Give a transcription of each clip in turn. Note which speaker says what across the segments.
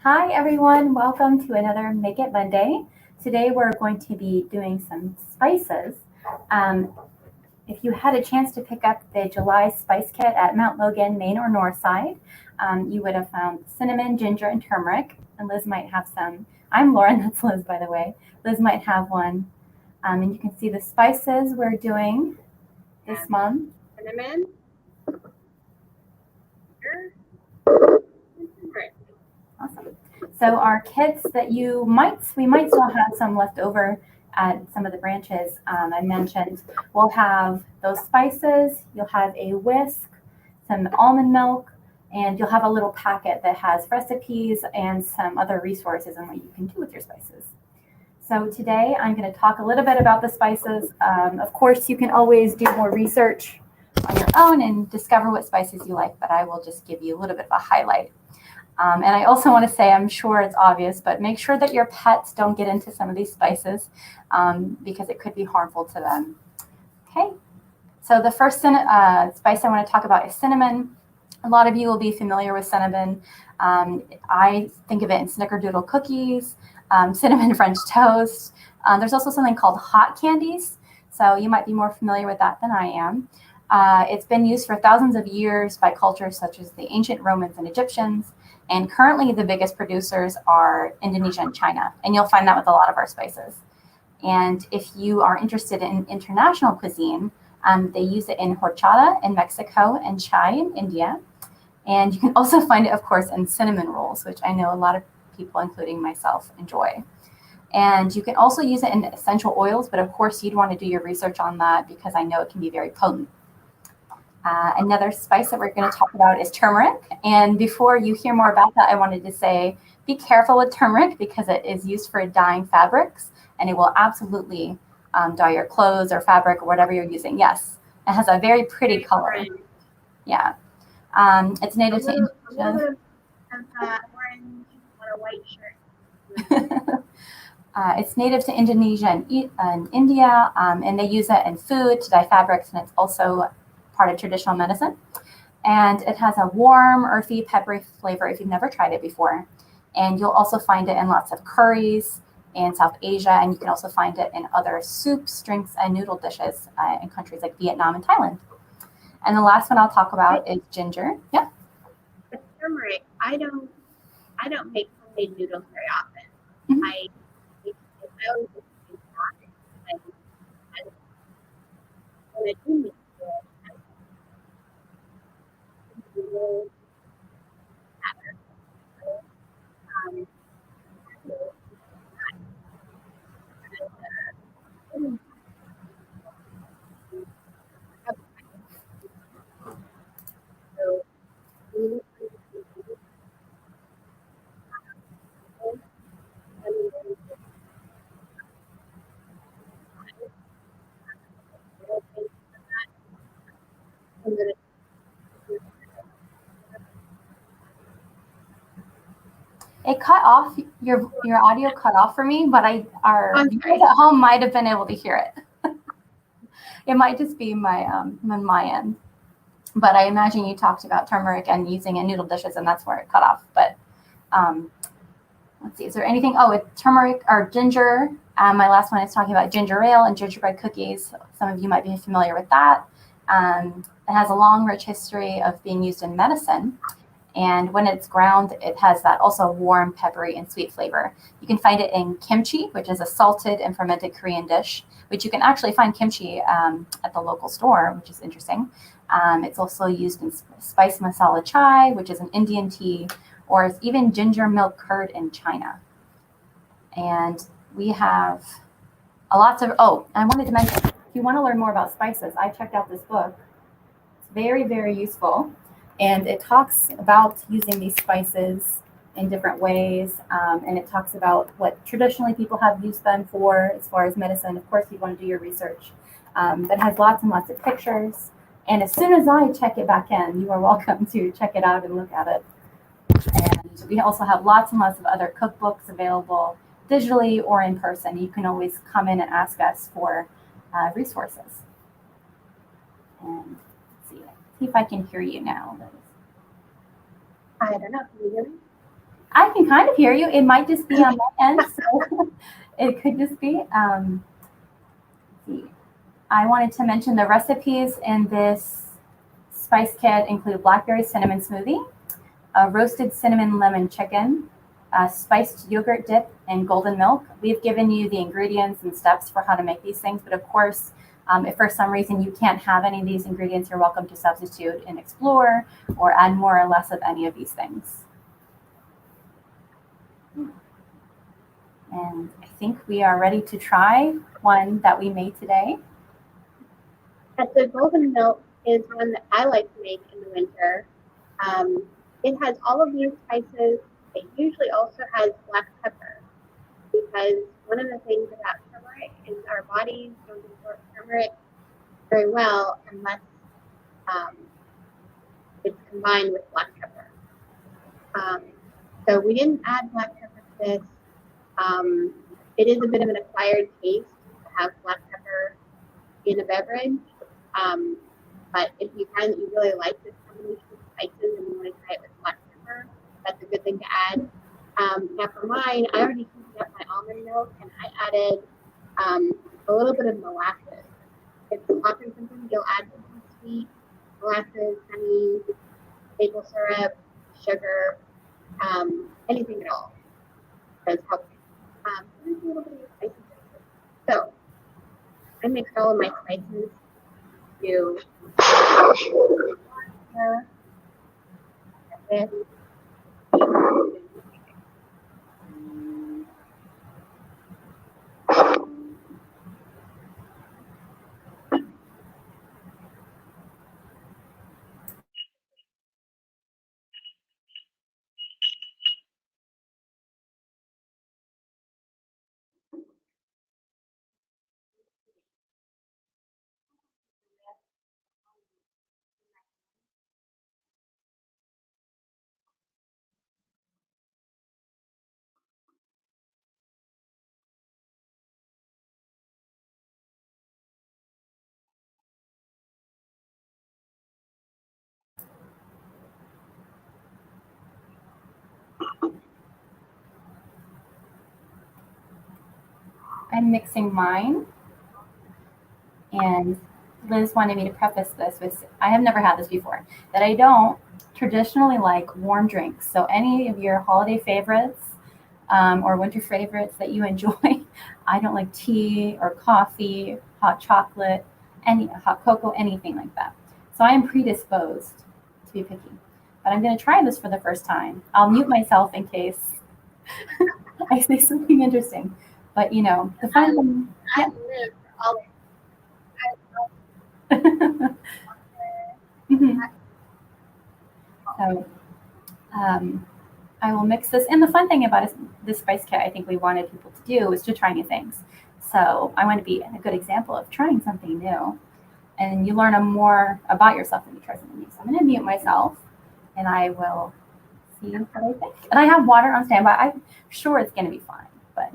Speaker 1: Hi everyone, welcome to another Make It Monday. Today we're going to be doing some spices. Um, if you had a chance to pick up the July spice kit at Mount Logan, Maine or Northside, you would have found cinnamon, ginger, and turmeric. And Liz might have some. I'm Lauren, that's Liz by the way. Liz might have one. And you can see the spices we're doing this month.
Speaker 2: Cinnamon, ginger, and turmeric.
Speaker 1: Awesome. So our kits that we might still have some left over at some of the branches I mentioned. We'll have those spices, you'll have a whisk, some almond milk, and you'll have a little packet that has recipes and some other resources on what you can do with your spices. So today I'm going to talk a little bit about the spices. Of course, you can always do more research on your own and discover what spices you like, but I will just give you a little bit of a highlight. And I also want to say, I'm sure it's obvious, but make sure that your pets don't get into some of these spices because it could be harmful to them. Okay, so the first spice I want to talk about is cinnamon. A lot of you will be familiar with cinnamon. I think of it in snickerdoodle cookies, cinnamon French toast. There's also something called hot candies, so you might be more familiar with that than I am. It's been used for thousands of years by cultures such as the ancient Romans and Egyptians. And currently the biggest producers are Indonesia and China. And you'll find that with a lot of our spices. And if you are interested in international cuisine, they use it in horchata in Mexico and chai in India. And you can also find it, of course, in cinnamon rolls, which I know a lot of people, including myself, enjoy. And you can also use it in essential oils, but of course you'd want to do your research on that because I know it can be very potent. Another spice that we're going to talk about is turmeric. And before you hear more about that, I wanted to say, be careful with turmeric because it is used for dyeing fabrics and it will absolutely dye your clothes or fabric or whatever you're using. Yes, it has a very pretty color. Yeah. It's native to India.
Speaker 2: A little bit of orange on a white shirt.
Speaker 1: It's native to Indonesia and India, and they use it in food to dye fabrics, and it's also part of traditional medicine. And it has a warm, earthy, peppery flavor if you've never tried it before. And you'll also find it in lots of curries in South Asia, and you can also find it in other soups, drinks, and noodle dishes in countries like Vietnam and Thailand. And the last one I'll talk about is ginger. Yeah.
Speaker 2: With turmeric, I don't make homemade noodles very often.
Speaker 1: Mm-hmm.
Speaker 2: I always use that. And when I do make it,
Speaker 1: It cut off, your audio cut off for me, but our viewers at home might have been able to hear it. It might just be my end. But I imagine you talked about turmeric and using in noodle dishes, and that's where it cut off. But let's see, is there anything? Oh, with turmeric or ginger. My last one is talking about ginger ale and gingerbread cookies. Some of you might be familiar with that. It has a long, rich history of being used in medicine. And when it's ground, it has that also warm, peppery, and sweet flavor. You can find it in kimchi, which is a salted and fermented Korean dish, which you can actually find kimchi at the local store, which is interesting. It's also used in spice masala chai, which is an Indian tea, or it's even ginger milk curd in China. And we have lots of, I wanted to mention, if you want to learn more about spices, I checked out this book. It's very, very useful. And it talks about using these spices in different ways. And it talks about what traditionally people have used them for as far as medicine. Of course, you want to do your research. But has lots and lots of pictures. And as soon as I check it back in, you are welcome to check it out and look at it. And we also have lots and lots of other cookbooks available digitally or in person. You can always come in and ask us for resources. And see if I can hear you now.
Speaker 2: I don't know. Can you hear me?
Speaker 1: I can kind of hear you. It might just be on my end, so it could just be. I wanted to mention the recipes in this spice kit include blackberry cinnamon smoothie, a roasted cinnamon lemon chicken, a spiced yogurt dip, and golden milk. We've given you the ingredients and steps for how to make these things, but of course, if for some reason you can't have any of these ingredients, you're welcome to substitute and explore or add more or less of any of these things. And I think we are ready to try one that we made today.
Speaker 2: The golden milk is one that I like to make in the winter. It has all of these spices. It usually also has black pepper because one of the things about turmeric is our bodies don't absorb turmeric very well unless it's combined with black pepper. So we didn't add black pepper to this. It is a bit of an acquired taste to have black pepper in a beverage. But if you find that you really like this combination of spices and you want to try it with black pepper, that's a good thing to add. Now for mine, I already heated up my almond milk and I added a little bit of molasses. It's often something you'll add something sweet, molasses, honey, maple syrup, sugar, anything at all does help. There's a little bit of spices. So I mix all of my spices to this.
Speaker 1: I'm mixing mine, and Liz wanted me to preface this with I have never had this before, that I don't traditionally like warm drinks. So, any of your holiday favorites or winter favorites that you enjoy, I don't like tea or coffee, hot chocolate, any hot cocoa, anything like that. So, I am predisposed to be picky. But I'm going to try this for the first time. I'll mute myself in case I say something interesting. But the fun thing,
Speaker 2: I live for all
Speaker 1: yeah. Mhm. So I will mix this. And the fun thing about this spice kit, I think we wanted people to do is to try new things. So I want to be a good example of trying something new. And you learn more about yourself when you try something new. So I'm going to mute myself, and I will see what I think. And I have water on standby. I'm sure it's going to be fine. But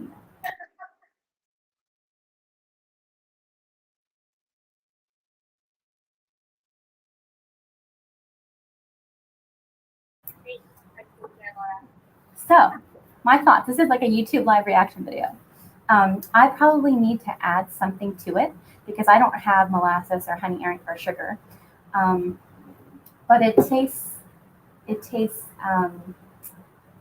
Speaker 1: So, my thoughts. This is like a YouTube live reaction video. I probably need to add something to it because I don't have molasses or honey or sugar. But it tastes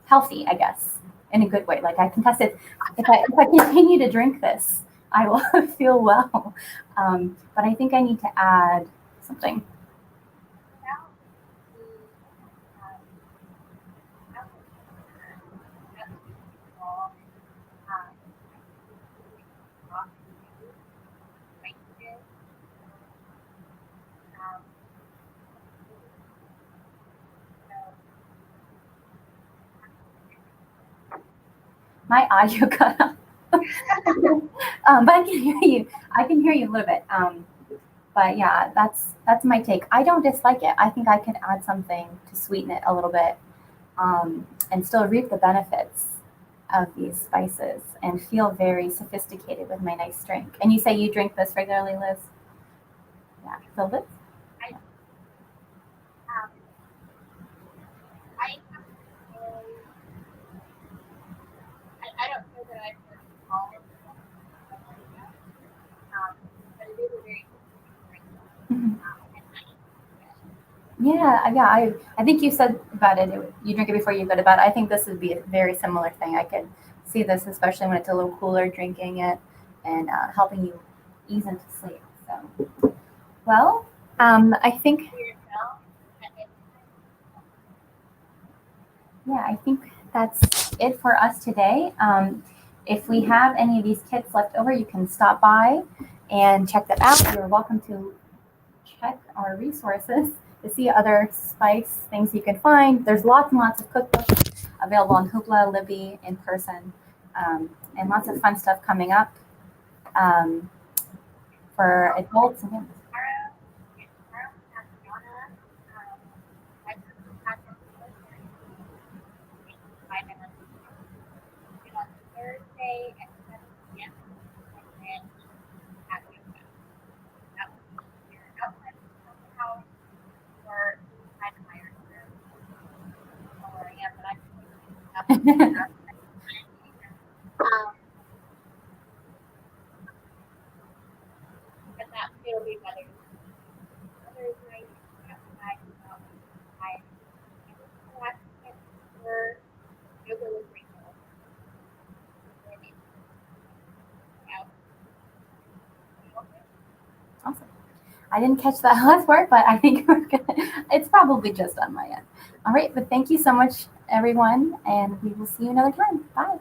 Speaker 1: healthy, I guess, in a good way. Like I can test it. If I continue to drink this, I will feel well. But I think I need to add something. My audio cut off. But I can hear you. I can hear you a little bit. But yeah, that's my take. I don't dislike it. I think I can add something to sweeten it a little bit, and still reap the benefits of these spices and feel very sophisticated with my nice drink. And you say you drink this regularly, Liz? Yeah. So Liz?
Speaker 2: I
Speaker 1: Yeah. I think you said about it. You drink it before you go to bed. I think this would be a very similar thing. I could see this, especially when it's a little cooler, drinking it and helping you ease into sleep. So, well, I think yeah, I think that's it for us today. If we have any of these kits left over, you can stop by and check that out. You're welcome to check our resources to see other spice things you can find. There's lots and lots of cookbooks available on Hoopla, Libby, in person, and lots of fun stuff coming up um, for adults. And
Speaker 2: Um, but that will be better. Others might outside about I last for yoga with Rachel.
Speaker 1: Awesome. I didn't catch that last part, but I think it's probably just on my end. All right, but thank you so much, everyone, and we will see you another time. Bye.